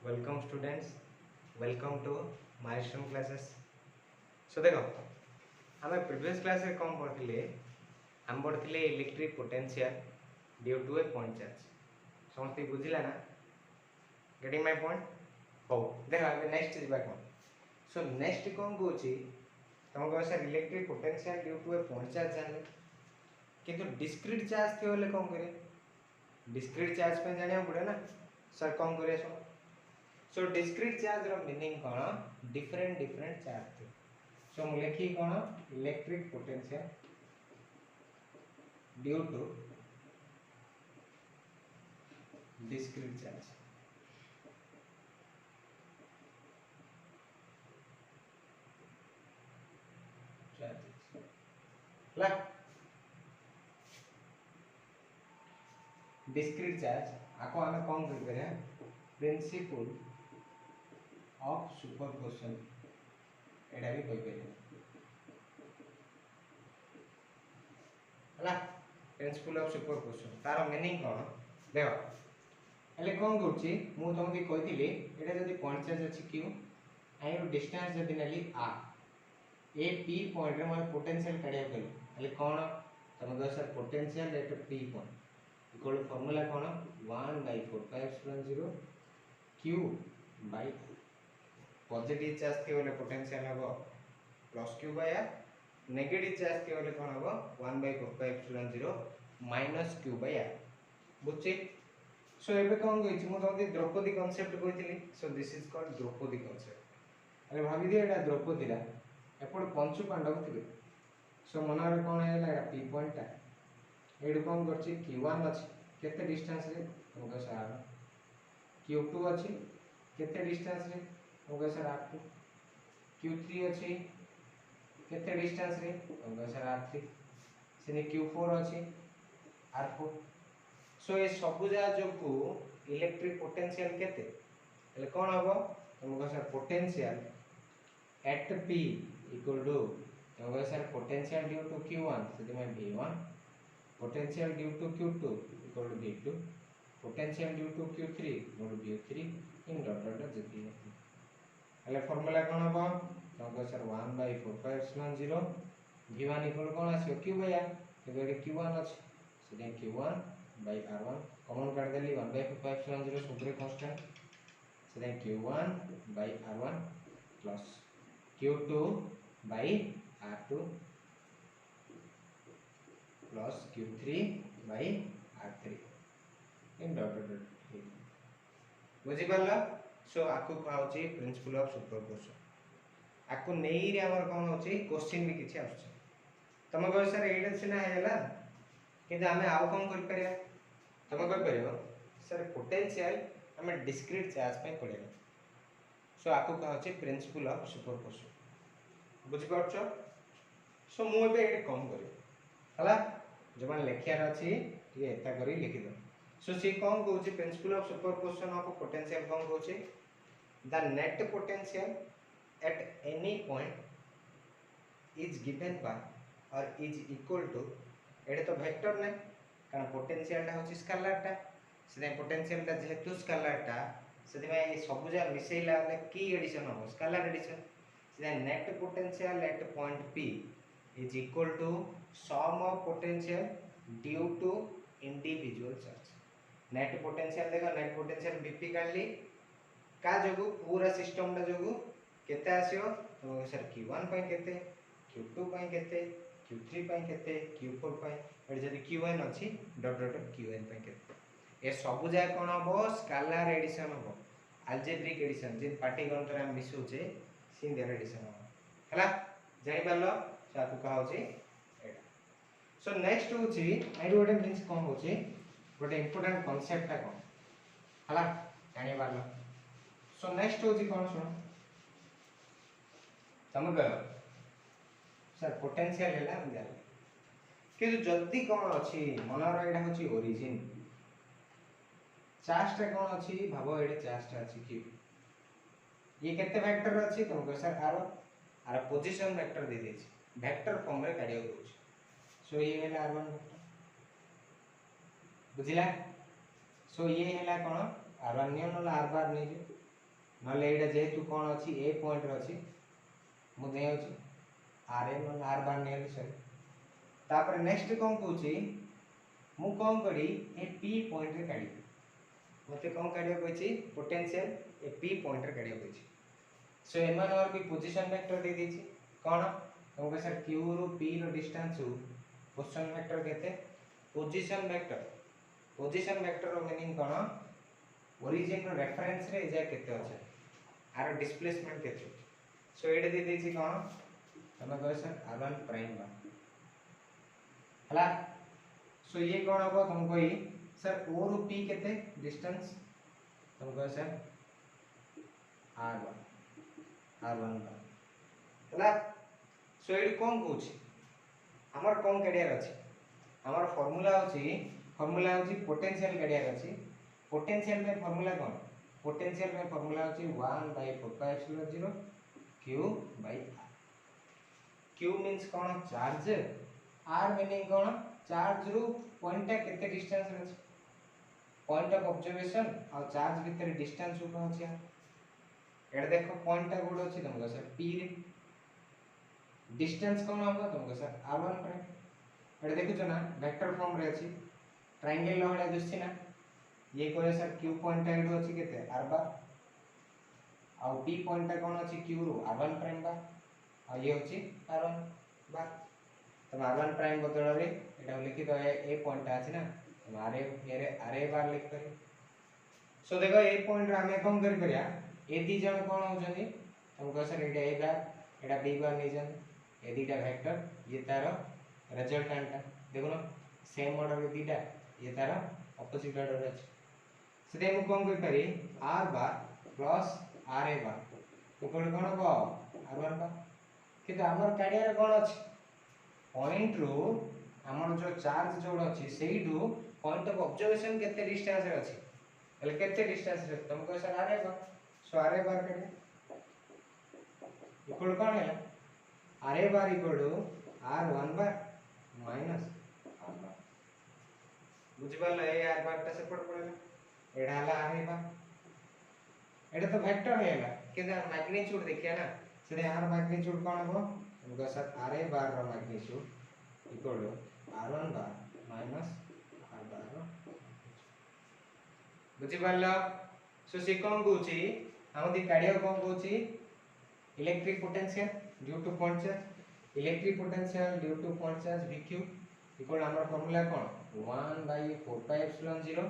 Welcome students, welcome to milestone classes. So देखो आम previous class रे कौन पढ़ते आम पढ़ते electric potential due to a point charge. समझते बुझिला ना? Getting my point? हो देख नेक्स्ट जी कौन। सो नेक्स्ट कौन कौन तुम कह सर electric potential due to a point charge जाने किंतु डिस्क्रीट चार्ज थी बोले कौन करे डिस्क्रीट चार्ज पे जानिया पड़े ना। सर कौन करे सुन। सो डिस्क्रीट चार्ज रो मीनिंग कौन डिफरेंट डिफरेंट चार्ज थे। सो मु लिखी कौन electric potential due to discrete charge. ला डिस्क्रीट चार्ज आको हमें कौन कर करे प्रिंसिपल ऑफ सुपरपोजिशन एडा भी कोई करे हला प्रिंसिपल ऑफ सुपरपोजिशन तार मीनिंग कौन देखो एले कौन करछि मु तुमके कहिथिली एटा जदी पॉइंट चार्ज अछि q आई रो डिस्टेंस जदी नेली r ए p पॉइंट रे मोर पोटेंशियल काढिया कली एले कौन तुम कह sir potential at p point equal formula कौन 1/4πε0 q बाय पॉजिटिव चार्ज थी बोले पोटेंशियल हबो plus q bye r negative charge थी बोले कौन हबो 1/4πε0 माइनस q बाय r बुझछि। सो एबे कौन कहिछि मु तमके द्रौपदी कांसेप्ट कहिथिली। So this is called Draupadi concept. अरे भाबी दिया एटा द्रौपदी रा एपड पंचु पांडव थिले। सो मनारे कौन हैला एटा p पॉइंट ता एडु कौन करछि q1 अछि केते डिस्टेंस रे ओगा सर q2 अछि केते डिस्टेंस रे ओगा सर r2 q3 अछि केते डिस्टेंस रे ओगा सर r3 सेने q4 अछि r4। सो ये सबु जा जो को इलेक्ट्रिक पोटेंशियल केते એટલે કોણ હબો તમકો sir potential at p equal to તમકો sir potential due to q1 સેથી में v1 potential due to q2 equal to v2 potential due to q3 equal to v3 इन डॉट डॉट जति એટલે फार्मूला कोन हबो तमको सर 1/4πε0 v1 equal कोन आसीओ q बाय r एबे q1 अछि सेठी q1 by r1 कॉमन काट देली 1/4πε0 सुपरे कांस्टेंट से q1 by r1 plus q2 by r2 plus q3 by r3 in dot dot बुझी पाला। सो आकु कहउची प्रिंसिपल ऑफ सुपरपोजिशन आकु नेई रे हमर कोन होची क्वेश्चन भी किछि आछे तमे कह सर एटा सिना हैला किंतु हमें आउ कोन कर परिया तमे कह परियो सर पोटेंशियल हमें डिस्क्रीट चार्ज पे पड़ेगा। सो आकु कहउची प्रिंसिपल ऑफ सुपरपोजिशन बुझी पाछो। सो मु एबे एटा कम करी हला जमान लेखियार अछि ठीक एता करी लिखि दो। सो सी कोन कहउची principle of superposition of potential कोन कहउची the net potential at any point is given by और इज इक्वल टू एटा तो वेक्टर नै कारण पोटेंशियल टा होची स्केलर टा से पोटेंशियल टा जेहेतु स्केलर टा से में सब जा मिसेइला ले की एडिशन हो स्केलर एडिशन से net potential at point p is equal to sum of potential due to individual charge. Net potential देखो नेट पोटेंशियल bp काढली का जोगु पूरा सिस्टम टा जोगु केते आसियो तो सर q1 पय केते q2 पय केते q3 पय केते q4 पय एड जदी qn अछि डॉट डॉट qn पय केते ए सब जाय कोन हबो स्केलर एडिशन हबो अलजेब्रिक एडिशन जे पार्टी गणतर हम मिसुचे सिन देर एडिशन हबो हला जानि पालो साकु कहउची एटा। सो नेक्स्ट होची आइ गोटे मींस कोन होची गोटे इंपोर्टेंट कांसेप्ट ता कोन हला जानि पालो। सो नेक्स्ट होची कोन सुनो तम कह सर पोटेंशियल हैला हम जानि किंतु जल्दी कौन अच्छी मनर एटा होची ओरिजिन चार्ज टा कौन अच्छी भाबो एडे चार्ज टा अच्छी q ये केते वेक्टर अच्छी तुम कह सर आर पोजीशन वेक्टर दे देछि वेक्टर फॉर्म रे काढियो दोछि। सो ये हैला r1 वेक्टर बुझिला। सो ये हैला कोन r1 नियो न r बार नै जे नले एटा जेहेतु कौन अच्छी ए पॉइंट अच्छी मुझे आर ए नल आर बार नहीं सॉरी तापर नेक्स्ट कौन कहूची मु कौन करी ए पी पॉइंट रे काढी मते कौन काढियो कहची पोटेंशियल ए पी पॉइंट रे काढियो कहची सो एमान और भी पोजीशन वेक्टर दे दीची कौन तुमको सर q रो p रो डिस्टेंस पोजीशन वेक्टर केते पोजीशन वेक्टर रो मीनिंग कौन ओरिजिन रो रेफरेंस रे जा केते अछि आर डिस्प्लेसमेंट केते सो एडे दे दीची कौन तमे कह सर r1 प्राइम बा हला सो ये कौन हो तुमको ही सर ओ रो p केते डिस्टेंस तुमको सर r1 बा हला सो एडी कोन कहूची हमर कोन काढियार अछि हमर फार्मूला होची पोटेंशियल काढियार अछि पोटेंशियल में फार्मूला कोन पोटेंशियल में फार्मूला होची 1/4π0 q by r q means cone charge r meaning कोन चार्ज रु पॉइंट केते डिस्टेंस रे अछि पॉइंट ऑफ ऑब्जर्वेशन और चार्ज भीतर डिस्टेंस कोन अछि एड देखो पॉइंट गुड अछि तुमको सर p रे डिस्टेंस कौन होगा तुमको सर r1 प्राइम एड देखो ना वेक्टर फॉर्म रे अछि ट्रायंगल लहडा दिसछि ना ये कोए सर q पॉइंट एड अछि केते r बार आ p पॉइंट कौन अछि q रो r1 प्राइम बार आ ये अछि r1 बार तब r1 प्राइम बदल रे एटा लिखि दो ए पॉइंट अछि ना हम r बार लिख करी सो देखो ए पॉइंट रे हमें कम कर करिया ए दी जण कोन हो जनी तुमको सर एटा ए बार एटा b बार नै जन ए दीटा वेक्टर ये तार रिजल्टेंट देखो ना सेम ऑर्डर के दीटा ये तार ऑपोजिट ऑर्डर अछि सेते हम कोन कर करी r bar plus r a bar equal कोन हो r1 बार किंतु हमर काढिया रे कोन अछि पॉइंट रो हमर जो चार्ज जोड़ अछि सेइडू पॉइंट ऑफ ऑब्जर्वेशन केते डिस्टेंस रे अछि एले केते डिस्टेंस रे तुमको sir r a bar so r a bar काढे इक्वल कोन है r a bar equal to r1 bar minus r bar बुझि पाले ए r बार ता सेपट पड़ेला एडा हला r a बार एडा तो वेक्टर हेला केदा मैग्नीट्यूड देखिया ना सेदे r मैग्नीट्यूड कोन हो हमको सर r a बार रो magnitude equal to r1 bar minus r bar रो बुझि पालो सो से कोन कहूची हम दी काढिया कोन कहूची electric potential due to point charge electric potential due to point charge VQ equal हमर फार्मूला कोन 1/4π0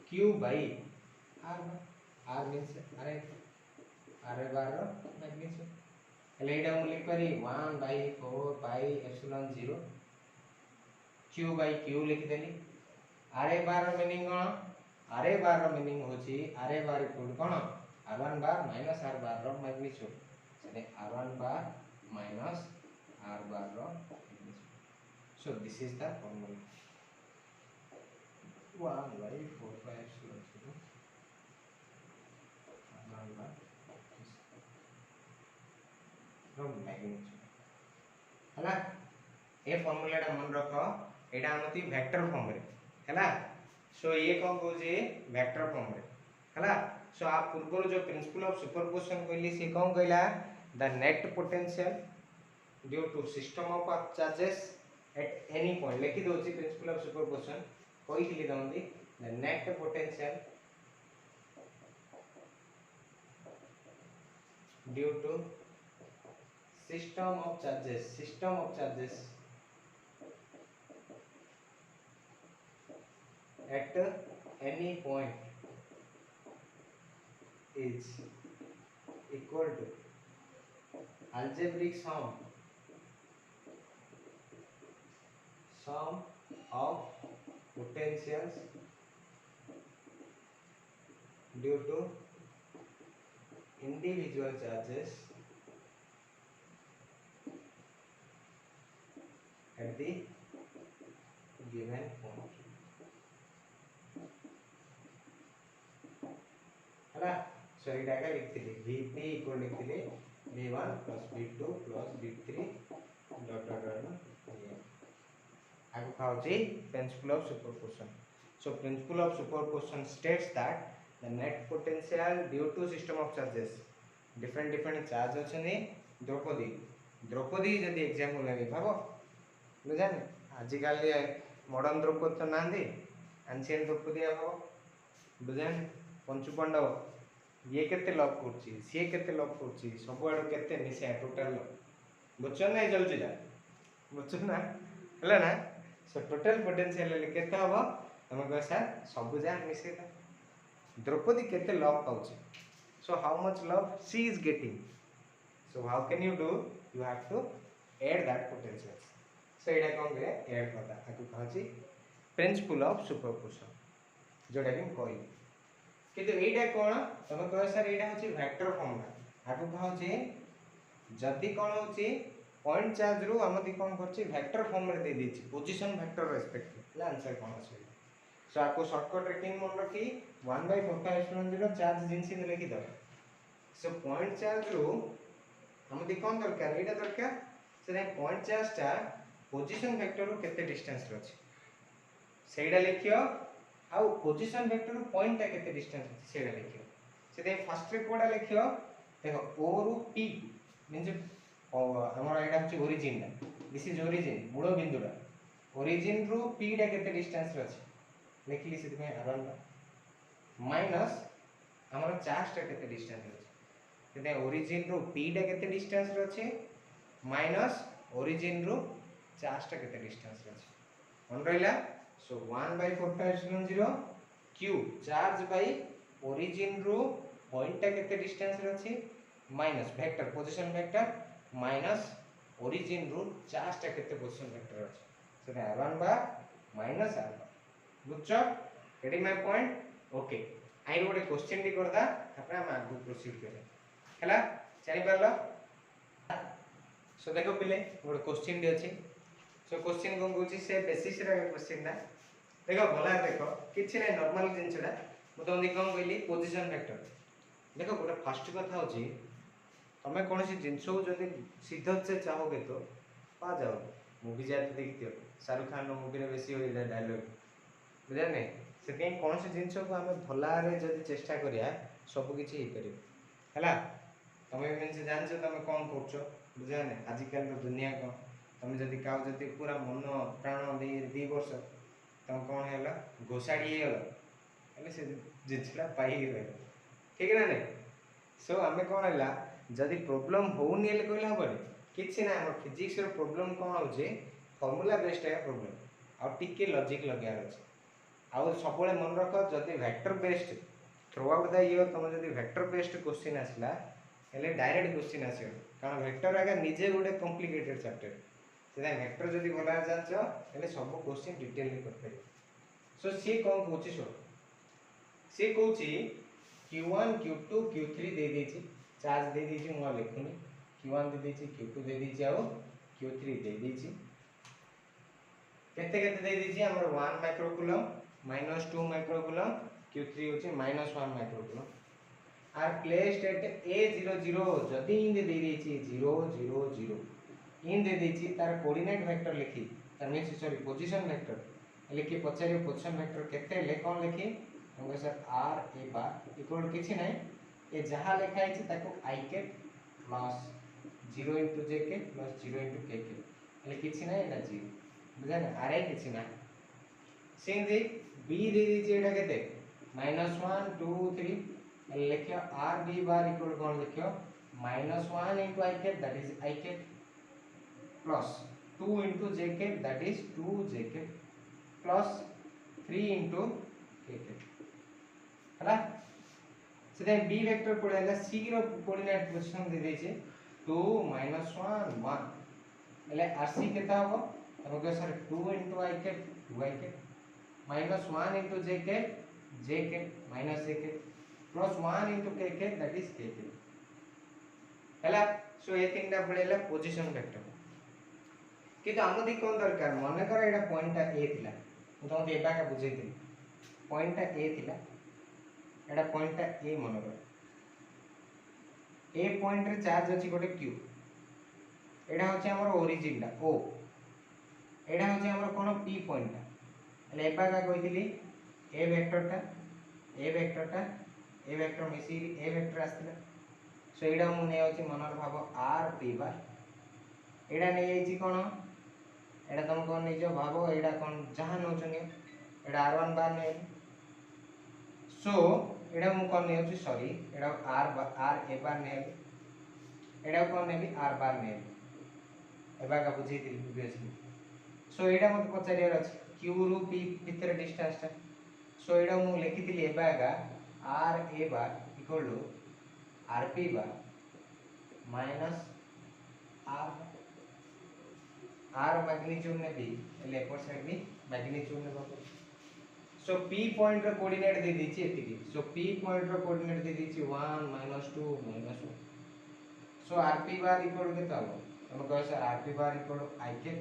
Q by R R means R bar रो मैग्नीट्यूड एले एटा हम लिख करी 1/4π0 Q by Q लिख देली R बार रो मीनिंग कोन R बार रो मीनिंग होची R बार इक्वल कोन r1 bar minus r bar रो मैग्नीट्यूड सेने r1 bar minus r bar रो magnitude so this is the formula 1/4π0 r1 bar रो मैग्नीट्यूड हला ए फार्मूला टा मन रखो एटा हमती वेक्टर फॉर्म रे हला सो ये कोन कहूजे वेक्टर फॉर्म रे हला सो आप पूर्व जो प्रिंसिपल ऑफ सुपरपोजिशन कहली से कौन कहला the net potential due to system of charges at any point लिखि दोची प्रिंसिपल ऑफ सुपरपोजिशन कहिली दंदी the net potential due to system of charges at any point is equal to algebraic sum of potentials due to individual charges at the given point हला so एटा का लिखथिले v3 equal लिखथिले v1 plus v2 plus v3 dot dot dot आगु खाउची principle of superposition so principle of superposition states that the net potential due to system of charges different different charge अच्छे द्रौपदी द्रौपदी जदि example नेबी भाबो बुझाने आजिकल modern Draupadi तो नांदी ancient Draupadi भाबो बुझाने पंचु पांडव ये केते लव करछि सी केते लव करछि सब आड़ केते मिसे टोटल बुझन नहीं चलछि जा बुझन ना हला ना सो टोटल पोटेंशियल ले केते हबो हम कह सर सब जा मिसे द्रौपदी केते लव पाउछि so how much love she is getting so how can you do you have to add that potential so एडा कोन के ऐड करदा आकु कहछि प्रिंसिपल ऑफ सुपरपोजिशन जोडा कि कहि किंतु एटा कोन तुम कह सर एटा होछि वेक्टर फॉर्मूला आकु कहछि जदि कोन होछि पॉइंट चार्ज रु हमति कोन करछि वेक्टर फॉर्म रे दे दिछि पोजीशन वेक्टर रेस्पेक्ट ला आंसर कोन अछि सो आकु शॉर्टकट ट्रेकिंग मन रखी 1/4 चार्ज जिंसी में लिखि दो सो पॉइंट चार्ज रु हमति कोन दरकार एटा दरकार से पॉइंट चार्ज ता पोजीशन वेक्टर रु केते डिस्टेंस रे अछि सेडा लिखियो आउ पोजीशन वेक्टर पॉइंट ता केते डिस्टेंस अछि सेडा लिखियो सेते फर्स्ट रे कोडा लिखियो देखो ओ रु पी मींस हमर एडा अछि ओरिजिन दिस इज ओरिजिन मूल बिंदुडा ओरिजिन रु पी डा केते डिस्टेंस रे अछि लिखली सेते में आरन माइनस हमर चार्ज ता केते डिस्टेंस रे अछि सेते ओरिजिन रु पी डा केते डिस्टेंस रे अछि माइनस ओरिजिन रु चार्ज ता केते डिस्टेंस रे अछि मन रहिला so 1/4 q charge by origin रु पॉइंट ता केते डिस्टेंस रे अछि minus vector position vector minus origin रु चार्ज ता केते पोजीशन वेक्टर अछि सेटा r1 बा माइनस r1 बुझछो getting my point okay I गोटे क्वेश्चन दी करदा तापर हम आगु प्रोसीड करे हला जानि परलो सो देखो पिले गोटे क्वेश्चन दी अछि सो क्वेश्चन कोन कहूची से बेसिस रे क्वेश्चन ना देखो भला देखो किछि नै नॉर्मल जिंसडा मु तो कोन कहली पोजीशन वेक्टर देखो गोटे फर्स्ट कथा होची तमे कोनसी जिंस हो जदी सीधा से चाहोगे तो पा जाओ मूवी जाते देखियो शाहरुख खान नो मूवी रे बेसी होई डायलॉग बुझा नै से कोनसी जिंस को हम भला रे जदी चेष्टा करिया सब किछि हे परियो हला तमे मींस जानछो तमे कोन करछो बुझा नै आजिकल रो दुनिया को तमे जदी काउ जदी पूरा मन प्राण दे 2 वर्ष तम कोन हैला घोसाडी हे गलो એટલે से जिंसला पाई रहे ठीक है ना नहीं सो हमें कोन हैला जदी प्रॉब्लम होउनी ले कहला हबनी किछि ना हमर फिजिक्स रो प्रॉब्लम कोन होजे फार्मूला बेस्ड है प्रॉब्लम आ टिके लॉजिक लगार अछि आ सबले मन रख जदी vector based through out the year तुम जदी वेक्टर बेस्ड क्वेश्चन आसला हेले डायरेक्ट क्वेश्चन आसियो कारण वेक्टर आगे निजे गोटे कॉम्प्लिकेटेड चैप्टर से वेक्टर जदी भला जानछो हेले सब क्वेश्चन डिटेल में कर पाए सो सी कोन कहूची सो सी कहूची q1 q2 q3 दे देछि चार्ज दे देछि मो लिखुनी q1 दे देछि q2 दे देछि आ q3 दे देछि केते केते दे देछि हमर 1 micro coulomb -2 micro coulomb q3 होछि -1 micro coulomb are placed at a00 जदी इन दे देछि 0 0 0 इन दे देछि तार कोऑर्डिनेट वेक्टर लिखी तार मींस सॉरी पोजीशन वेक्टर लिखी पछारे पोजीशन वेक्टर केते ले कोन लिखी हम sir r a bar equal किछि नै ए जहां लिखा है ताको i के प्लस 0 * j के प्लस 0 * k के એટલે किछि नै एटा 0 बुझा ना r a किछि ना सेंदी b दे दीजिए एटा केते -1 2 3 लिखियो r b बार इक्वल कोन लिखियो -1 * i के दैट इज i के plus 2 into j k that is 2 j k plus 3 into k k हला सेते b वेक्टर पड़ेला c रो कोऑर्डिनेट पोजीशन दे देछे 2 -1 1 એટલે rc केता होबो हम कह sir 2 into i k 2 i k -1 into j k minus j k plus 1 into k k that is k k हला सो ए तीनटा पड़ेला पोजीशन वेक्टर किंतु आमदी कोन दरकार मन कर एडा पॉइंट ए थिला मु तुम एबा का बुझैतिली पॉइंट ए थिला एडा पॉइंट ए मन कर ए पॉइंट रे चार्ज अछि गोटे q एडा होछि हमर ओरिजिन दा o एडा होछि हमर कोन p पॉइंट ता एले एबा का कहितिली ए वेक्टर ता ए वेक्टर मिसी ए वेक्टर आस्थिला सो एडा मु नै अछि मनर भाव आर पी बार एडा नै आइछि कोन एडा तुम कोन नै जो भाव एडा कोन जहां नो छनी एडा r1 बार नै सो एडा मु कोन नै अछि सॉरी एडा आर ए बार नै एडा कोन नै भी आर बार नै एबा का बुझी दिल प्रीवियसली सो एडा मत पचारियार अछि q रु p भीतर डिस्टेंस ता सो एडा मु लिखि दिली एबा का r a bar equal to r p bar minus r r magnitude ने भी एले एपर साइड भी मैग्नीट्यूड ने बाबू सो p पॉइंट रो कोऑर्डिनेट दे दीची एतिकी सो p पॉइंट रो कोऑर्डिनेट दे दीची 1 -2 -1 सो rp बार इक्वल के तब हम कह सर rp bar equal to i के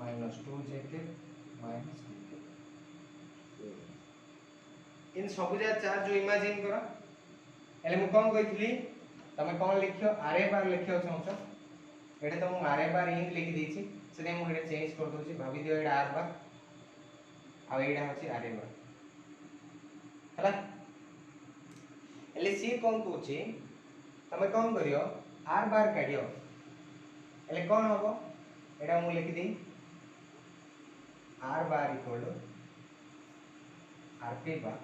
-2 j के माइनस इन सबुजा चार्ज जो इमेजिन करो एले मु कोन कहितली तमे कोन लिखियो r बार लिखियो छौ एटा तो मु r बार इन लिखि देछि से मु एटा चेंज कर दोछि भाबी दियो एटा r बार आ एटा होछि r बार हला एले सी कोन कहूछि तमे कोन करियो r बार काढियो एले कोन होबो एटा मु लिखि दी r bar equal to rp bar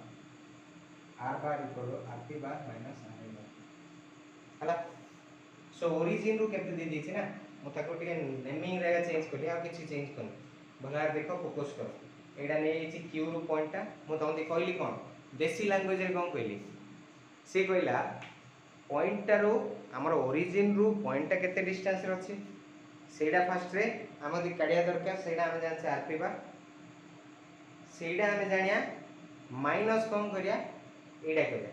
rp bar minus r bar हला सो ओरिजिन रु केते दे दिछि ना मु ताको टिके नेमिंग रे चेंज करली आ किछि चेंज करनी भलार देखो फोकस कर एडा नै छि q रु पॉइंट ता मु तंदी कहली कोन देसी लैंग्वेज रे कोन कहली से कहला पॉइंट रु हमर ओरिजिन रु पॉइंट ता केते डिस्टेंस रे अछि सेडा फर्स्ट रे हम दि काडिया दरकार सेडा हम जान से rp बार सेडा हम जानिया माइनस कोन करिया एडा करिया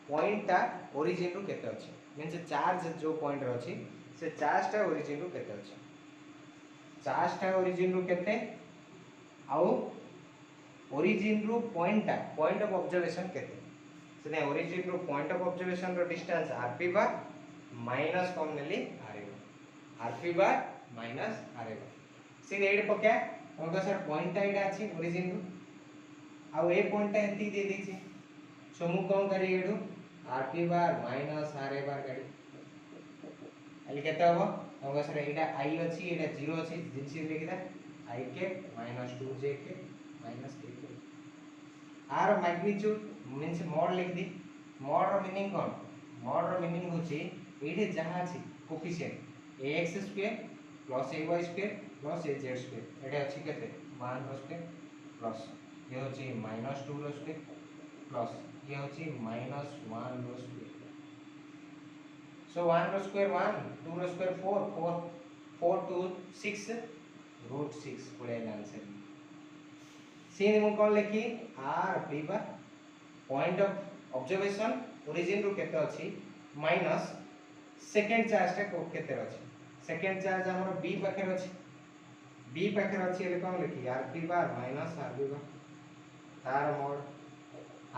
पॉइंट ता ओरिजिन रु केते अछि मींस चार्ज जो पॉइंट रे अछि से चार्ज ता ओरिजिन रु केते अछि चार्ज ता ओरिजिन रु केते आउ ओरिजिन रु पॉइंट ऑफ ऑब्जर्वेशन केते से ओरिजिन रु पॉइंट ऑफ ऑब्जर्वेशन रो डिस्टेंस rp बार माइनस कोन नेली rp bar minus r bar से एड पक्या हम तो सर पॉइंट ता एडा अछि ओरिजिन रु आउ ए पॉइंट ता एती दे दी छी सो मु कोन करी edu rp bar minus r बार काडी अली केते हो हम सर एडा i अछि एडा 0 अछि जिनसी लिखिदा i के -2 j के -k के r मैग्नीट्यूड मींस मॉड लिख दी मॉड रो मीनिंग कोन मॉड रो मीनिंग होछि एडे जहां अछि कोफिशिएंट ax² + ay² + az² एडे अछि केते 1 रो स्क्वायर प्लस ये होछि -2 रो स्क्वायर प्लस ये होछि -1 रो स्क्वायर सो 1 रो स्क्वायर 1 2 रो स्क्वायर 4 4 4 2 6 √6 पड़े आंसर सीन मु कोन लिखी rp bar point of observation origin रो केते अछि माइनस सेकंड चार्ज ता केते अछि सेकंड चार्ज हमर b पाखर अछि b पाखर अछि एले कोन लिखी rp bar minus rp bar तार mod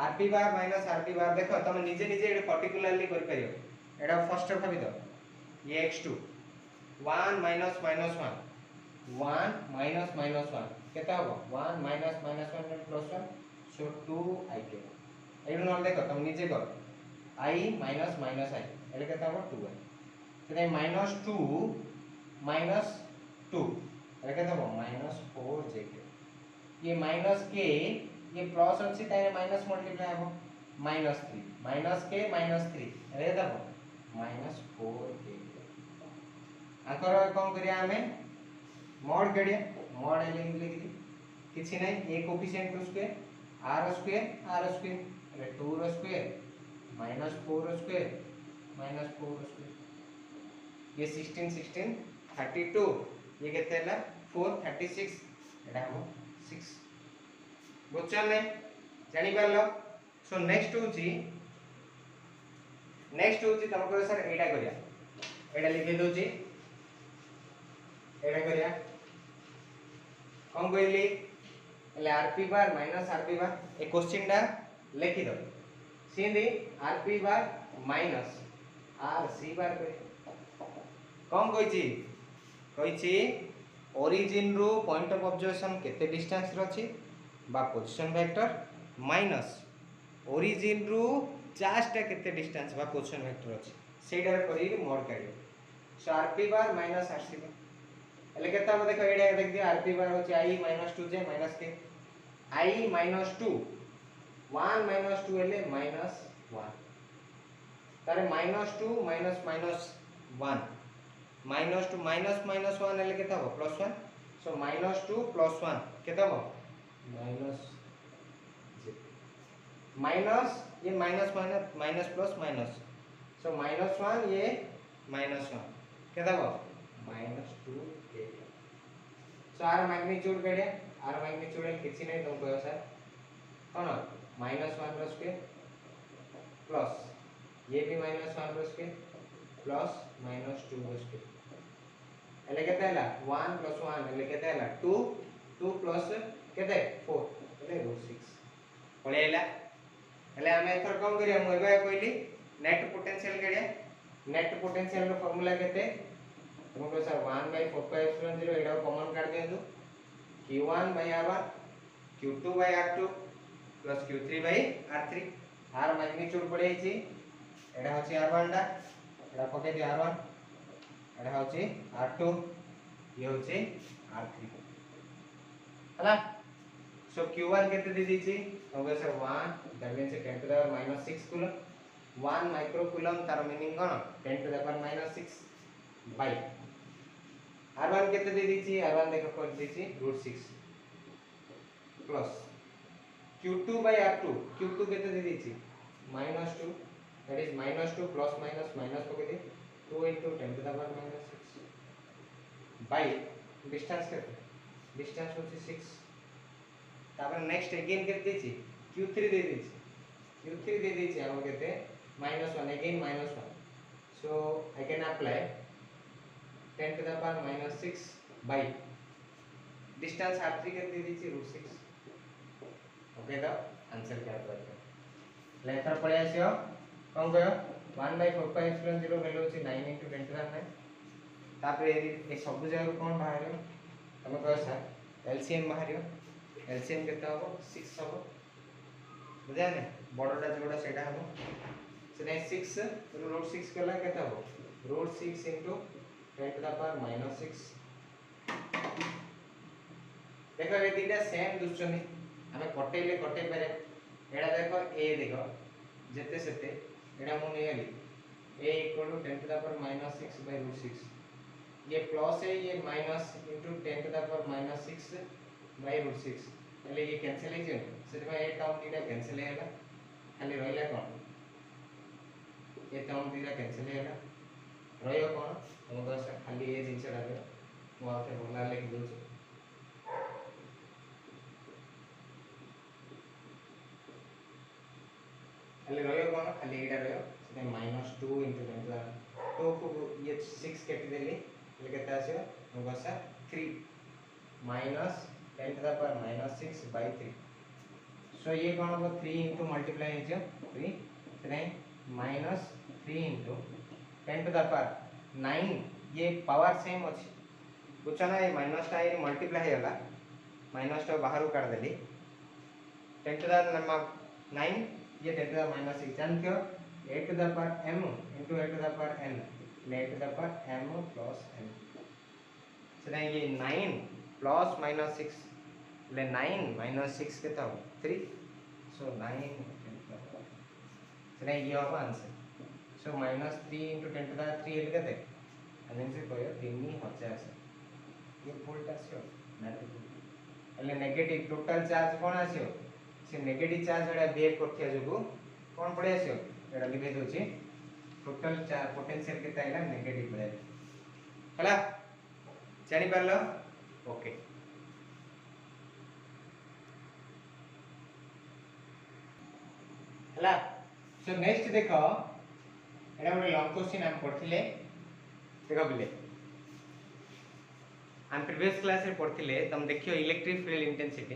rp bar minus rp bar देखो तुम निजे निजे एडे पर्टिकुलरली कर परियो एडा फर्स्ट भाबी दो ये x2 1 माइनस 1 1 माइनस 1 केता हो 1 माइनस 1 प्लस 1 सो 2 i के एडो न देखो तुम निजे कर i माइनस माइनस i एले केता हो 2 i तो -2 माइनस 2 एले केता हो -4 j के ये माइनस के ये प्लस अछि तारे माइनस मल्टीप्लाई हो -3 माइनस के -3 एले देखो -4 के आकर कोन करिया हमें मॉड करिया मॉड लिख दी किछि नै a कोफिशिएंट रो स्क्वायर r स्क्वायर एले 2 रो स्क्वायर -4 रो स्क्वायर -4 रो स्क्वायर ये 16 16 32 ये केते हला 4 36 एडा हम 6 बुझल नै जानि परलो सो नेक्स्ट होची तुमको सर एडा करिया एडा लिखि दोची एडा करिया कोन कहली एले rp bar minus rp bar ए क्वेश्चन डा लिखि दो सीधी rp bar minus rc bar करे कोन कहिची ओरिजिन रो पॉइंट ऑफ ऑब्जर्वेशन केते डिस्टेंस रो अछि बा पोजीशन वेक्टर माइनस ओरिजिन रु चार्जटा केते डिस्टेंस बा पोजीशन वेक्टर अछि सेटार करी मोड काढियो सो rp बार माइनस rc बार एले केता हम देखो एडा देख दियो rp बार होची I - 2j - k I - 2 1 - 2 एले -1 तारे -2 माइनस माइनस 1 -2 माइनस माइनस 1 एले केता हो +1 सो -2 + 1 केता हो माइनस माइनस ये minus minus minus plus minus so -1 ये -1 केता हो -2 a सो आर मैग्नीट्यूड केडे आर मैग्नीट्यूड किछि नै तुम कहो सर कोन -1 + k प्लस ये भी -1 + k प्लस -2 + k एले केते हला 1 + 1 एले केते हला 2 2 प्लस केते 4 एले √6 पळेला एले हमें एथर कोन करिया मु एबा कहली नेट पोटेंशियल केडे नेट पोटेंशियल रो फार्मूला केते तुम को सर 1/4πε0 एडा कॉमन काट देंदु q1/r1 q2/r2 plus q3/r3 r magnitude पड़े छी एडा होची r1 डा एडा पके दि r1 एडा होची r2 ये होची r3 हला सो q1 केते दे दीची होगा sir 1 that means 10 to the power -6 coulomb 1 micro coulomb तार मीनिंग कोन 10 to the power -6 by r1 केते दे दीची r1 देखो कर दीची √6 प्लस q2/r2 q2 केते दे दीची -2 that is -2 plus minus minus को दे 2 * 10 to the power -6 by distance केते डिस्टेंस होची 6 तापर नेक्स्ट अगेन केते दीची q3 दे दीची q3 दे दीची हम केते -1 again -1 so I can apply 10 to the power -6 by distance r3 केते दे दीची √6 ओके द आंसर क्या करते लेटर पळे आसियो कोन कयो 1/4πε0 वैल्यू होची 9 * 10 टू द 9 तापर ए सब जगह कोन बाहर तमे कयो सर एलसीएम बाहरियो एलसीएम केते हो 6 हो बुझा ने बडटा जोडा सेटा हो से 6 √6 कला केते हो √6 * 10 टू द पावर -6 देखो ये तीनटा सेम दुछनी हमें कटेले कटे पारे एडा देखो ए देखो जेते सेते एडा मु नै आली a = 10 टू द पावर -6/√6 ये प्लस है ये माइनस * 10 टू द पावर -6/√6 એટલે ये कैंसिल है जे सेटा ए टर्म दीटा कैंसिल हैला खाली रहिला कोन ए टर्म दीटा कैंसिल हैला रहियो कोन हम तो खाली ए जिंसडा रे मु आते बोला लिख दउ छी खाली रहियो कोन खाली एटा रहियो सेटा -2 * 10 टू द 2 को ये 6 काटी देली એટલે કેતા આસ્યો હું બસા 3 minus 10 to the power -6/3 सो ये कौन होगा 3 into मल्टीप्लाई है जो 3 then -3 into 10 to the power 9 ये पावर सेम अछि बुझछ ना ये माइनस टा ये मल्टीप्लाई होला माइनस टा बाहर काट देली 10 to the 9 ये 10 to the -6 जानथियो 8 to the power m into 8 to the power n 8 to the power m plus n so ये 9 plus -6 ले 9 - 6 कितना हो 3 सो 9 so ये होगा आंसर सो -3 * 10 to the 3 ले केते अनेन से कोयो 3000 ये फुल आसियो नेगेटिव एले नेगेटिव टोटल चार्ज कोन आसियो से नेगेटिव चार्ज एडा बेयर करथिया जोगु कोन पड़े आसियो एडा लिखे दोची टोटल चार्ज पोटेंशियल केता हैला नेगेटिव पड़े हला जानि परलो ओके हला सो नेक्स्ट देखो एडा ଗୋଟେ लॉन्ग क्वेश्चन हम पढ़थिले देखो बिले हम प्रीवियस क्लास रे पढ़थिले तुम देखियो electric field intensity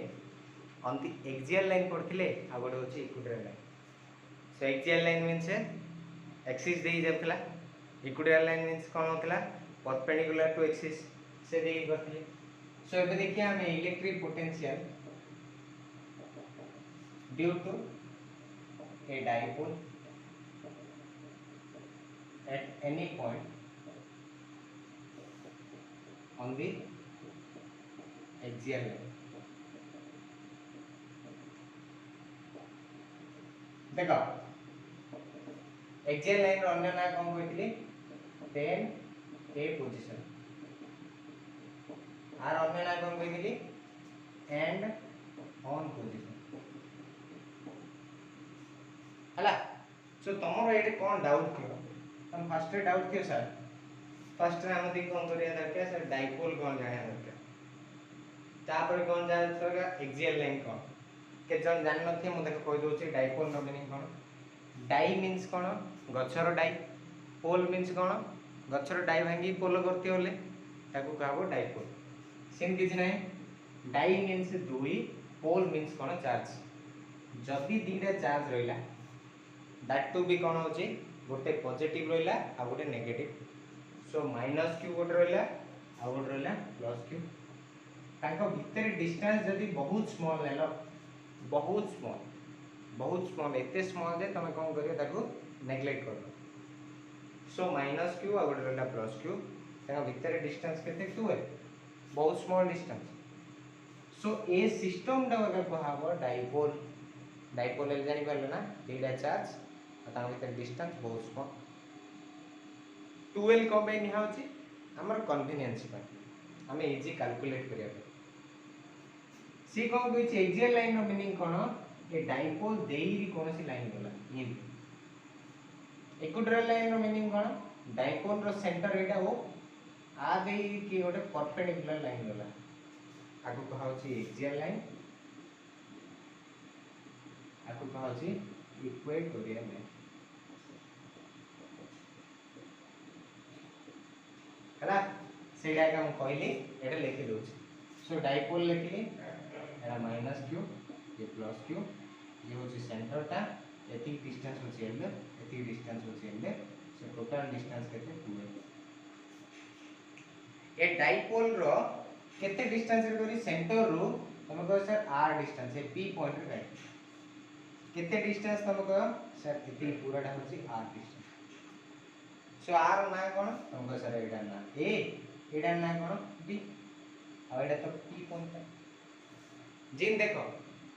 on the axial line पढ़थिले आ गोटे होची equatorial line so axial line means axis दे जातला इक्विटोरियल लाइन मींस कोन होतला परपेंडिकुलर टू एक्सिस से दे करथिले सो एबे देखिए हम electric potential due to a dipole at any point on the axial line. देखो axial line रो अन्य ना कौन कहती 10 a position आर अन्य ना कौन कहती and on position हला सो तमरो एटे कोन डाउट थियो हम फर्स्ट डाउट थियो सर फर्स्ट हम दी कोन करिया दरकार सर डाइपोल कोन जाने दरकार तापर कोन जाने दरकार एक्सियल लाइन कोन के जन जान नथि मु देखो कहि दोछि डाइपोल नो मीनिंग कोन डाई मींस कोन गछर डाई पोल मींस कोन गछर डाई भांगी पोल करती होले ताकू कहबो डाइपोल सेम किछ नै डाई मींस दुई पोल मींस कोन चार्ज जदी दीटा चार्ज रहिला दैट टू बी कोन होची गोटे पॉजिटिव रहिला आ गोटे नेगेटिव सो माइनस q गोटे रहिला आ गोटे रहिला प्लस q ताको भीतर डिस्टेंस जदी बहुत स्मॉल लेलो बहुत स्मॉल एते स्मॉल जे तमे कोन करियो ताको नेग्लेक्ट कर सो माइनस q आ गोटे रहिला प्लस q ताको भीतर डिस्टेंस केते 2 है बहुत स्मॉल डिस्टेंस सो ए सिस्टम दा कहबो डाइपोल डाइपोल ले जानि परले ना दीटा चार्ज ता भीतर डिस्टेंस बहुत स्मॉल 12 को बे निहा होची हमर कन्वीनियंस पर हमें इजी कैलकुलेट करिया सी कोन कहै छै एक्सियल लाइन रो मीनिंग कोन ए डाइपोल देइरी कोनसी लाइन गला इन इक्विटोरियल लाइन रो मीनिंग कोन डाइपोल रो सेंटर एटा हो आ देइरी की ओटे परपेंडिकुलर लाइन गला आगु कहा होची एक्सियल लाइन आगु कहा होची इक्वेटोरियल लाइन हला सेडा का हम कहली एटा लिखि दोछ सो डाइपोल लिखली एटा माइनस q ये प्लस q ये होची सेंटर ता एति डिस्टेंस होची एल एति डिस्टेंस होची एल सो टोटल डिस्टेंस केते 2 है ए डाइपोल रो केते डिस्टेंस रे करी सेंटर रो तमे कह सर r डिस्टेंस ए p पॉइंट रे केते डिस्टेंस तमे कह सर एति पूराटा होची r डिस्टेंस सो आर ना कोन तमको सर एडा ना ए एडा ना कोन बी आ एडा तो पी पॉइंट जिन देखो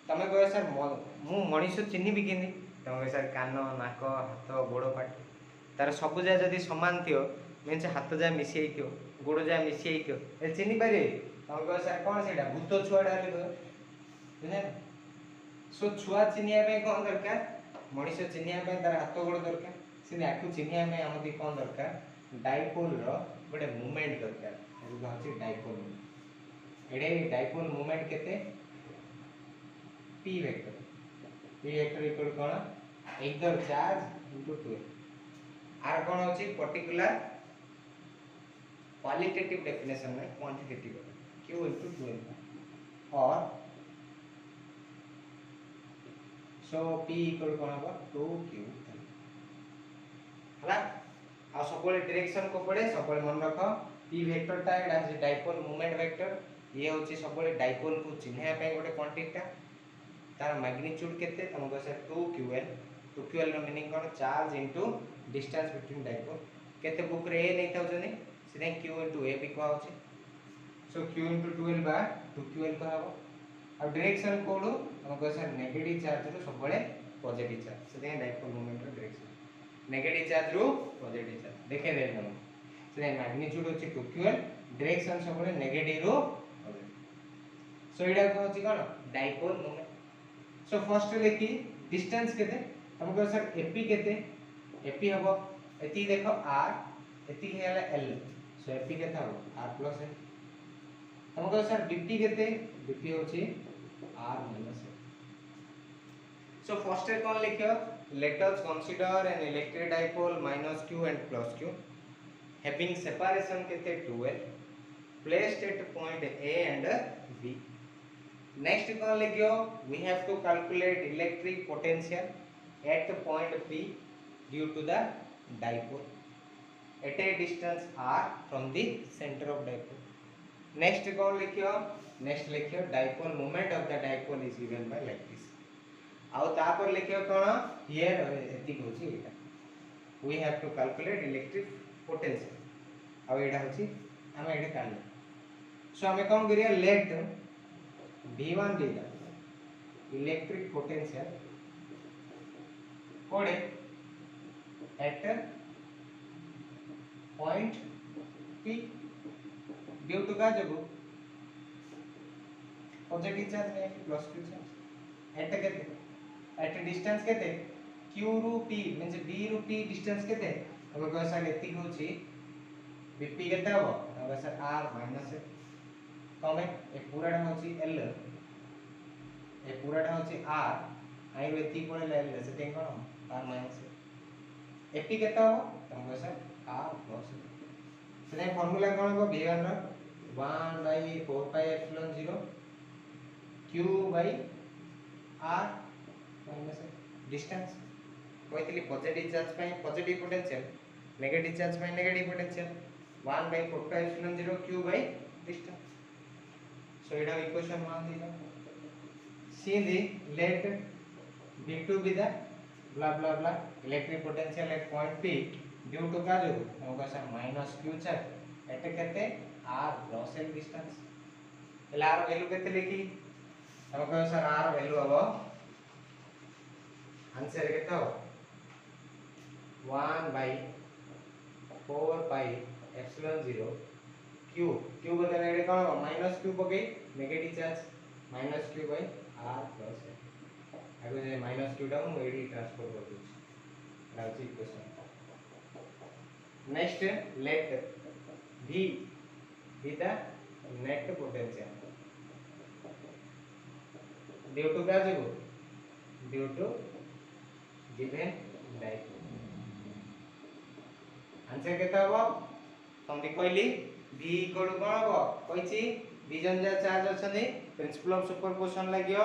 तमे कह सर मु मनीष चिन्ही भी किनी तमे सर कान नाक हाथ गोड़ पाटी तार सब जा जदी समान थियो मींस हाथ जा मिसी थियो गोड़ जा मिसी थियो ए चिन्ही पारे तमे कह सर कोन सेडा भूत छुआडा ले कह बुझे सो छुआ चिन्हिया पे कोन दरकार मनीष चिन्हिया पे तार हाथ गोड़ दरकार से आकु चिन्हिया में हमदी कोन दरकार डाइपोल रो गोटे मूवमेंट दरकार एगो होची डाइपोल एडे डाइपोल मूवमेंट केते p वेक्टर इक्वल कोन either चार्ज इनटू 2 आर कोन होची पर्टिकुलर क्वालिटेटिव डेफिनेशन में क्वांटिटेटिव q इनटू 2 और सो p इक्वल कोन हो 2q हला आ सबले डायरेक्शन को पड़े सबले मन रखो p वेक्टर ता एडा जे डाइपोल मूवमेंट वेक्टर ये होची सबले डाइपोल को चिन्हया पे गोटे क्वांटिटी तार मैग्नीट्यूड केते तमको से 2ql नो मीनिंग कोन charge into distance between dipole केते बुक रे ए नै थाउ जने सिने q इनटू a भी कहौ छै सो q इनटू 12 बा 2ql कहबो आ डायरेक्शन कोड तमको से नेगेटिव चार्ज रो सबले पॉजिटिव चार्ज सिने डाइपोल मूवमेंट रो डायरेक्शन नेगेटिव चार्ज रो पॉजिटिव चार्ज देखे दे हम से मैग्नीट्यूड होची 2ql डायरेक्शन सबले नेगेटिव रो सो एडा को होची कोन डाइपोल मूवमेंट सो फर्स्ट लिखी डिस्टेंस केते हमको सर ap केते ap हबो एती देखो r एती हेला l सो ap केता हो r प्लस है हमको सर dp केते dp होची r माइनस है सो फर्स्ट कोन लिखियो let us consider an electric dipole minus q and plus q having separation kete 2l placed at point a and b next kon ligyo we have to calculate electric potential at point p due to the dipole at a distance r from the center of dipole next kon likyo dipole moment of the dipole is given by like this आउ तापर लिखियो कोन here एति होची एटा we have to calculate electric potential आउ एटा होची हम एटा काढले सो हमें कोन करिया लेट v1 देला इलेक्ट्रिक पोटेंशियल कोडे at point p due to का जब पॉजिटिव चार्ज है कि प्लस q चार्ज एट केते एट डिस्टेंस केते q रु p मींस b रु p डिस्टेंस केते हम कह सर एति होची bp केते हो हम सर r माइनस कमे ए पूराटा होची l ए पूराटा होची r आई एति कोले ल से तें कोन r माइनस ap केते हो हम कह सर r प्लस से फार्मूला कोन हो v1 रो 1 by 4 pi epsilon 0 q by r minus distance कहतली पॉजिटिव चार्ज पाई पॉजिटिव पोटेंशियल नेगेटिव चार्ज पाई negative potential 1 by 4 pi epsilon 0 q by distance so it is equation 1 दिला see the let v2 be the blah blah blah electric potential at point p due to का जो होगा sir minus q charge at केते r plus l distance एला r value केते लिखी हम कह सर r वैल्यू अब आंसर केते हो 1 by 4 pi epsilon 0 q बदले एडे कोन माइनस q पके negative charge minus q by r plus आगो जे माइनस q डाउन एडी ट्रांसफर कर दो राउची equation next let v be the net potential due to का जो due to given dipole answer केता हो तुमती कहली v इक्वल कोन हो कहिची दी जन जा चार्ज अछनी प्रिंसिपल ऑफ सुपरपोजिशन लागियो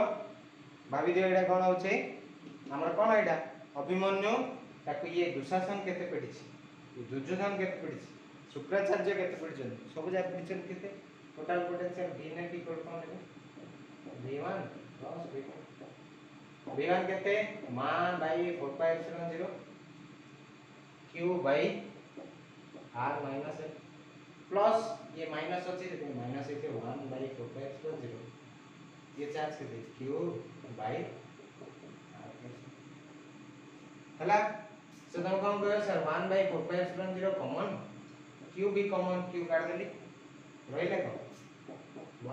भाबी दियो एडा कोन होचे हमर कोन एडा अभिमन्यु ताको ये दुशासन केते पडिछि ये दुर्योधन केते पडिछि शुक्राचार्य केते पडिछन सब जा पडिछन केते total potential v net equal कोन है v1 प्लस v2 v1 केते मान by 4 pi epsilon 0 q by r minus l plus ये माइनस अछि तो माइनस है 1 by 4 pi epsilon 0 ये चार्ज के q by r हला सो तुम कोन कहो sir 1 by 4 pi epsilon 0 common q भी कॉमन q काट देली रहिले को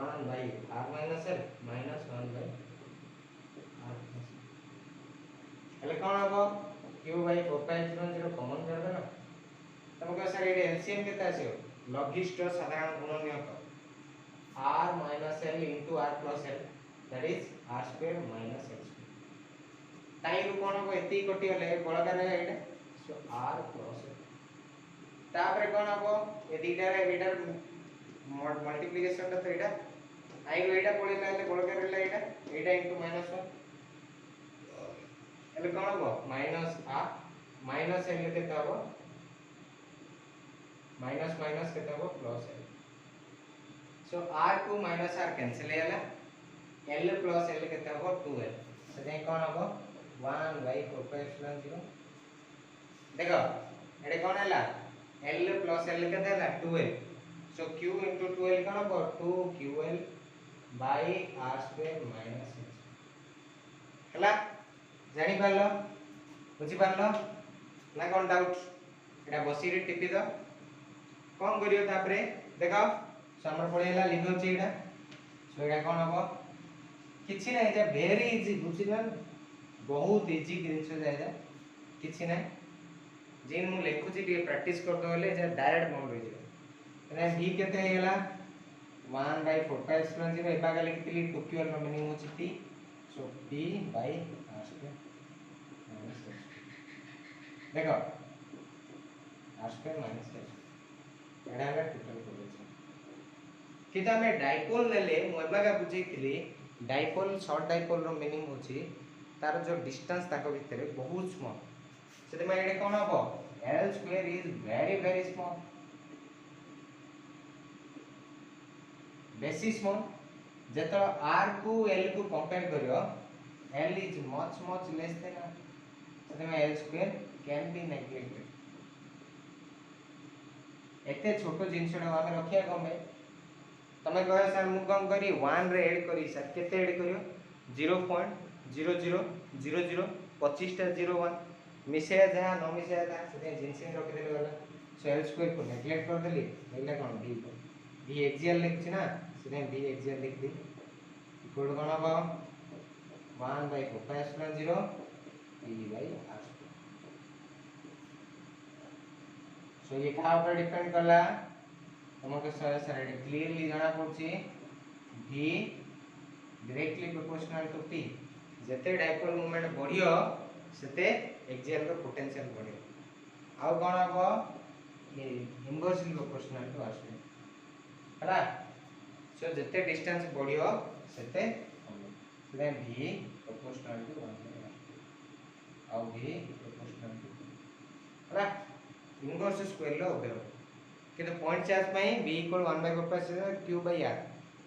1 by r minus l minus 1 by r हले कोन हो q by 4 pi epsilon 0 common कर देना तुम कहो सर ये एलसीएम केते आसीओ लघिष्ठ साधारण गुणनीयक r minus l into r plus l that is r square minus l square ताई रु कोन हो एती कोटी हले बळकार रे एटा सो r plus l तापरे कोन हो ए दीटा रे एटा मल्टीप्लिकेशन तो एटा आई रु एटा पळिला ले बळकार रे एटा into minus 1 एले कोन हो minus r minus l केता हो माइनस माइनस केता हो प्लस l सो r को माइनस r कैंसिल हैला l प्लस l केता हो 2l से कोन हो 1 by 4 pi epsilon 0 देखो एडे कोन हैला l प्लस l केता हैला 2l सो q into 2l कोन हो 2ql by r square minus l हैला जानि पारलो बुझी पारलो ना कोन डाउट एडा बसी रे टिपी दो कौन करियो तापरे देखो समर पड़ेला लिखो चीडा सो एडा कोन हबो किछि नै जे वेरी इजी बुझिला बहुत इजी जिंस जायदा किछि नै जेन मु लेखु छी डी प्रैक्टिस कर दो ले जे डायरेक्ट मन रहि जे एने v केते हेला 1 by 4 pi epsilon 0 एबा का लिखितली 2q नो मीनिंग होची t so p by r square minus l देखो r square minus l एडा है टोटल पोटेंशियल किता में डाइपोल लेले मोबा का बुझैतिली डाइपोल शॉर्ट डाइपोल रो मीनिंग होची तार जो डिस्टेंस ताको भितरे बहुत स्मॉल सेते में एडे कोन हबो l square is very small बेसी स्मॉल जेतो r को l को कंपेयर करियो L is much less than R, ସେଥିପାଇଁ L square can be neglected। एते छोटो जिनसटा आमे रखिया कम भाई तमे कह सर मु कम करी 1 रे ऐड करी सर केते ऐड करियो 0.0000 25 टा 01 मिसेया जहा न मिसेया था से जिनसिंग रखि देले वाला सो L स्क्वायर को नेग्लेक्ट कर देली एला कोन v एक्सियल लिखछि ना से v एक्सियल लिख दी इक्वल कोन होबा 1/4π0 p/r। सो ये का ऊपर डिपेंड करला तुमको सर क्लियरली जाना पड़छि v directly proportional to p जते डाइपोल मूवमेंट बढ़ियो सेते एक्सियल रो पोटेंशियल बढ़ियो आउ कोन हबो ये inversely proportional to r square हला। सो जते डिस्टेंस बढ़ियो सेते v प्रोपोर्शनल टू 1/r आउ v प्रोपोर्शनल टू हला इनवर्स स्क्वायर लो ओबे किंतु पॉइंट चार्ज पई v equal 1/4π q by r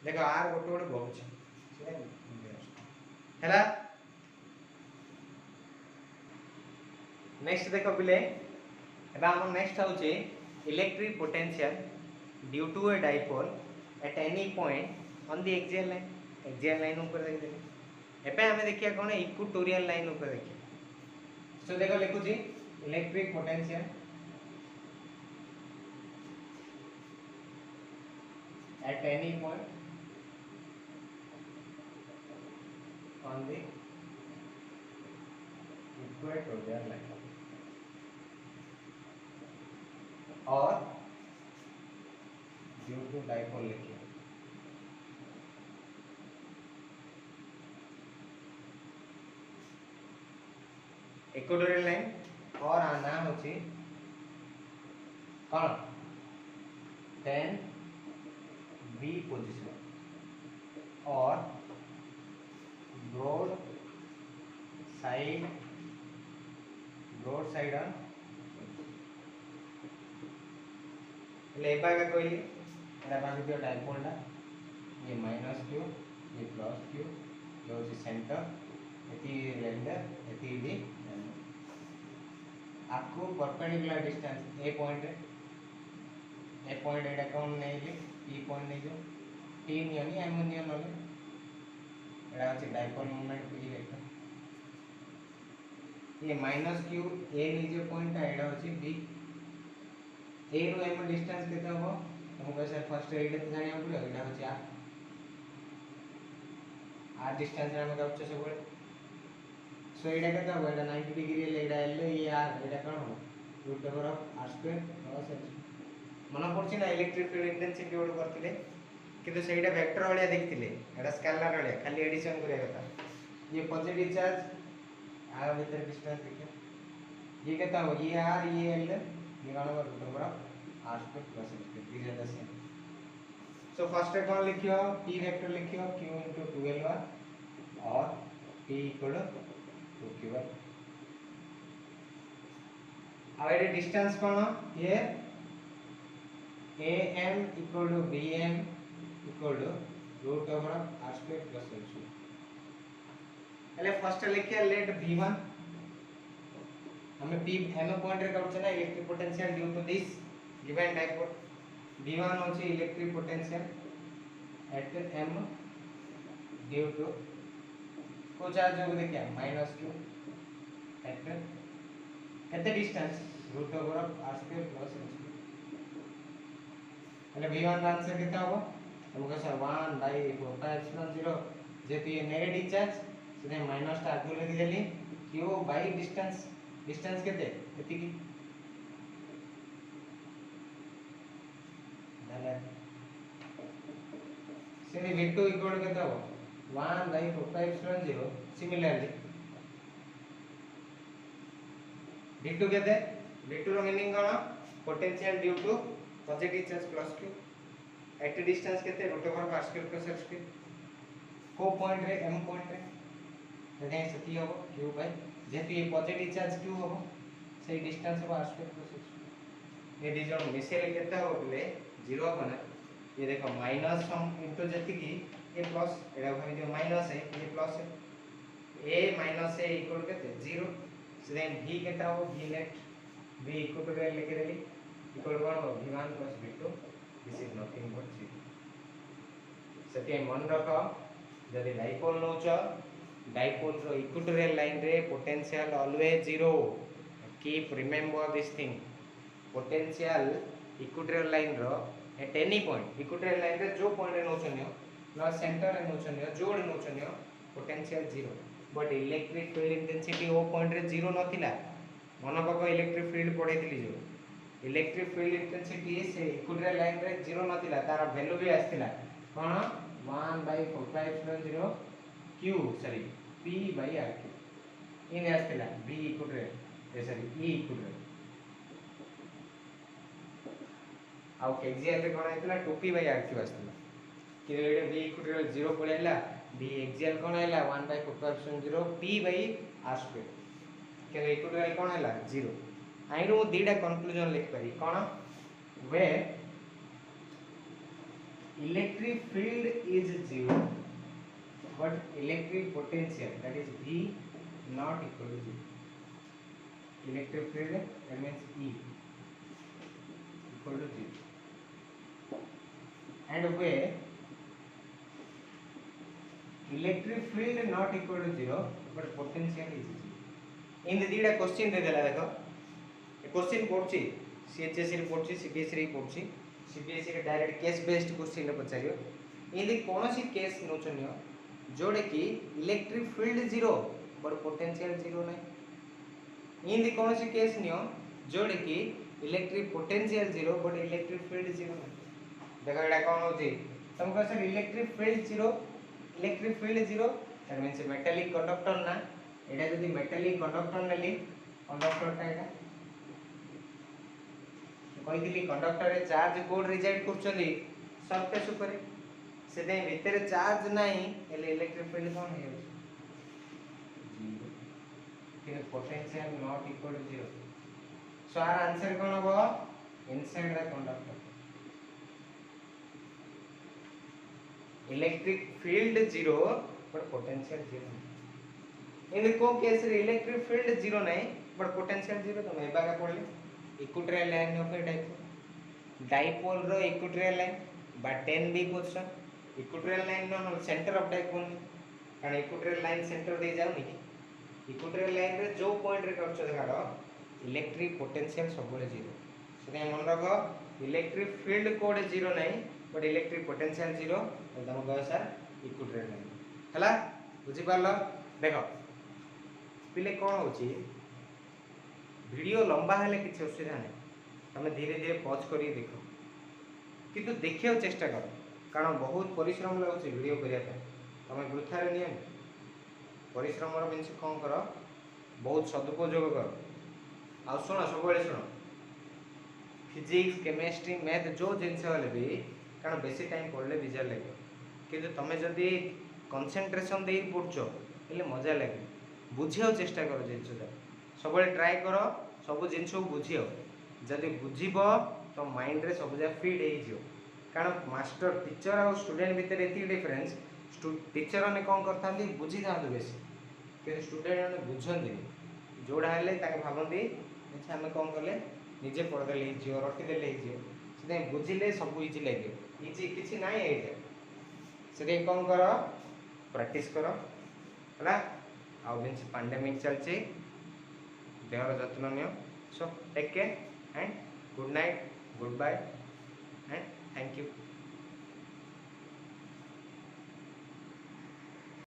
देखो r गोटे गोटे बहुत हैला। नेक्स्ट देखो पिले एबा हम नेक्स्ट होचे electric potential due to a dipole at any point on the axial line ऊपर देख दे एबे हमें देखिया कोन इक्वेटोरियल लाइन ऊपर देखिया। सो देखो लिखु छी electric potential at any point on the equatorial line or due to dipole लिखिए इक्वेटोरियल लाइन और आना होची कौन 10 B position और broad side on लेबा का कोइली एटा बाकी दियो डाइपोल ला ये -q ये +q जो से सेंटर एती लेंडर एती भी आपको परपेंडिकुलर डिस्टेंस ए पॉइंट एटा कौन नेली p पॉइंट नहीं जो t नियनी m नियन नले एटा अछि डाइपोल मोमेंट p वेक्टर ये -q a नहीं जो पॉइंट एटा अछि b a रो m डिस्टेंस केते हो हमको सर फर्स्ट एटा तो जानिया पड़ो एटा अछि r डिस्टेंस रे हम काउच से बोले। सो एटा केते हो एटा 90 डिग्री ले एटा l ये r एटा कोन हो √r² प्लस h मन पड़छि ना इलेक्ट्रिक फील्ड इंटेंसिटी ओड करथिले किंतु सेटा वेक्टर वाला देखथिले एटा स्केलर वाला खाली एडिशन करिया कथा ये पॉजिटिव चार्ज आ भीतर डिस्टेंस देखिए ये कहता हो ये r ये l ये कोन हो √r² plus h this is the same. So first कोन लिखियो p वेक्टर लिखियो q * 12r और p इक्वल टू q/r अब ये डिस्टेंस कोन ये am equal to bm equal to √r² plus h। पहले फर्स्ट लिखिए लेट v1 हमें p m पॉइंट रे काउछ ना electric potential due to this given dipole v1 होची electric potential at m due to को चार्ज हो देखिए -q एट केते डिस्टेंस √r² plus h એટલે v1 का आंसर कितना होगा हमको सर 1/4π0 जेतु ये नेगेटिव चार्ज से माइनस टा आगु लगी देली q बाय डिस्टेंस केते एति की दाले से v2 इक्वल केते हो 1/4π0 सिमिलरली v2 केते v2 रो मीनिंग कोन potential due to positive charge plus q at distance केते √r² प्लस h को पॉइंट रे m पॉइंट रे देखे सती हो q बाय जेतु ये पॉजिटिव चार्ज q हो से डिस्टेंस हो r² प्लस h ये दी जण मिसेल केते हो बोले 0 बना ये देखो माइनस हम इनटू जति की ये प्लस एडा भाई जो माइनस है ये प्लस है a minus a equal केते 0 so then v केता हो v net v equal to लिख देली equal to v1 plus v2 this is nothing but 0 सेते मन रख जदि डाइपोल नोच डाइपोल रो इक्वेटोरियल लाइन रे potential always 0 keep remember this thing potential equatorial line रो at any point equatorial line रे जो पॉइंट रे नोचनियो न सेंटर रे नोचनियो जोड़ नोचनियो potential 0 but electric field intensity वो पॉइंट रे 0 नथिला मन पक इलेक्ट्रिक फील्ड पढैतिली जो इलेक्ट्रिक फील्ड इंटेंसिटी से इक्वेटोरियल लाइन रे 0 नथिला तार वैल्यू भी आस्थिला कोन 1/4π0 q sorry p by r इन आस्थिला v equatorial sorry e equatorial आउ एक्सियल रे कोन आइतला 2p by r q आस्थिला कि एडे v इक्वेटोरियल 0 पळेला v एक्सियल कोन आइला 1/4π0 p by r स्क्वायर के इक्वेटोरियल कोन आइला 0 आइरो दीटा कंक्लूजन लिख पारी कोन वे electric field is 0 but electric potential that is v not equal to 0 electric field that means e equal to 0 and where electric field not equal to 0 but potential is 0 in the data question de dela dekho e question पढछि CHSE रे पढछि CBSE रे पढछि CBSE रे direct case based question रे पचारियो यदि कोनोसी case नोचनियो जोडे कि electric field 0 but potential 0 नै यदि कोनोसी केस नियो जोडे कि electric potential 0 but electric field 0 नै देखो एडा कोन होची तुमको sir electric field 0 electric field 0 that means metallic conductor ना एडा जदी मेटालिक कंडक्टर नेली कंडक्टर ता एडा कहिदिली कंडक्टर रे चार्ज कोड रिजाइड करछली सरफेस ऊपर से दे भीतर चार्ज नाही एले इलेक्ट्रिक फील्ड कोन हे 0 फिर potential not equal to 0 so our answer कोन हो inside the conductor electric field 0 but potential 0 in को केस रे इलेक्ट्रिक फील्ड 0 नाही बट पोटेंशियल 0 तो मैं बागा पढले equatorial line of a dipole रो इक्वेटोरियल लाइन बा 10b पोजीशन इक्वेटोरियल लाइन नो सेंटर ऑफ डाइपोल कारण इक्वेटोरियल लाइन सेंटर दे जाउ नी इक्वेटोरियल लाइन रे जो पॉइंट रे करछ देखाडो इलेक्ट्रिक पोटेंशियल सबले 0 सेने मन रखो इलेक्ट्रिक फील्ड कोड 0 नाही बट इलेक्ट्रिक पोटेंशियल 0 तम कह सर इक्वेटोरियल लाइन हला बुझी पालो देखो पिले कोन होची वीडियो लंबा हेले किसी असुविधा नहीं तुम धीरे धीरे पॉज कर देख किंतु देखियो चेष्टा कर कारण बहुत परिश्रम लगुच वीडियो करने तुम वृथार नि परिश्रम मीनस कौन कर बहुत सदुपयोग कर आ शुण सब शुण फिजिक्स केमिस्ट्री मैथ जो जिनस भी कारण बेसी टाइम पढ़ले बिजार लगे किंतु तुम जदि कंसंट्रेशन दे पढ़छ मजा लगे बुझिया चेष्टा कर जिनसा सब ट्राए कर सब जिन बुझियो जदि बुझीब तो माइंड रे सब जगह फीड हो कारण मास्टर टीचर और स्टूडेंट भितर ये डिफरेन्स टीचर ने कौन करता बुझी था बेसी कि स्टूडेंट ने बुझे जोड़ा हेल्ले भावती अच्छा आम कौन कले निजे पढ़देले रटिदेले से बुझिले सब इजी लगे इजी किसी ना से कौन कर प्रैक्टिस कर है आउ मीन्स पैंडेमिक चलती देहर जत्न नियो so take care and good night goodbye and thank you.